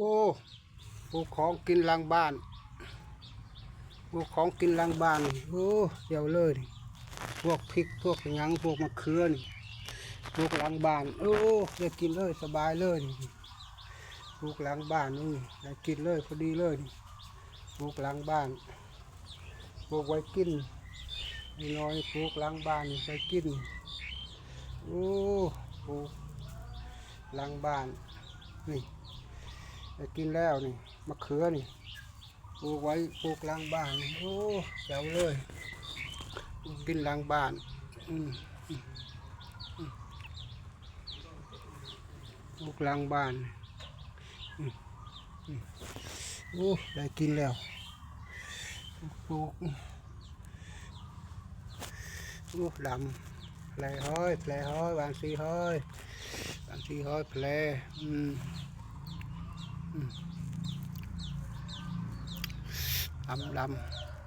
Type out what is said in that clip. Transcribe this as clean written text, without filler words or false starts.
โอ้ปลูกของกินหลังบ้านปลูกของกินหลังบ้านโอ้เดี๋ยวเลยพวกพริกพวกหยังพวกมะเขือนี่ปลูกหลังบ้านโอ้ได้กินเลยสบายเลยปลูกหลังบ้านนี่ได้กินเลยพอดีเลยปลูกหลังบ้านปลูกไว้กินน้อยปลูกหลังบ้านไว้กินโอ้ปลูกหลังบ้านนี่ได้กินแล้วนี่มะเขือนี่ปลูกไว้ปลูกหลังบ้านโอ้เจ๋วเลยกินหลังบ้านปลูกหลังบ้านโอ้ได้กินแล้วปลูกโอ้ดำแผลห้อยแผลห้อยบางสีห้อยบางสีห้อยแผลดำ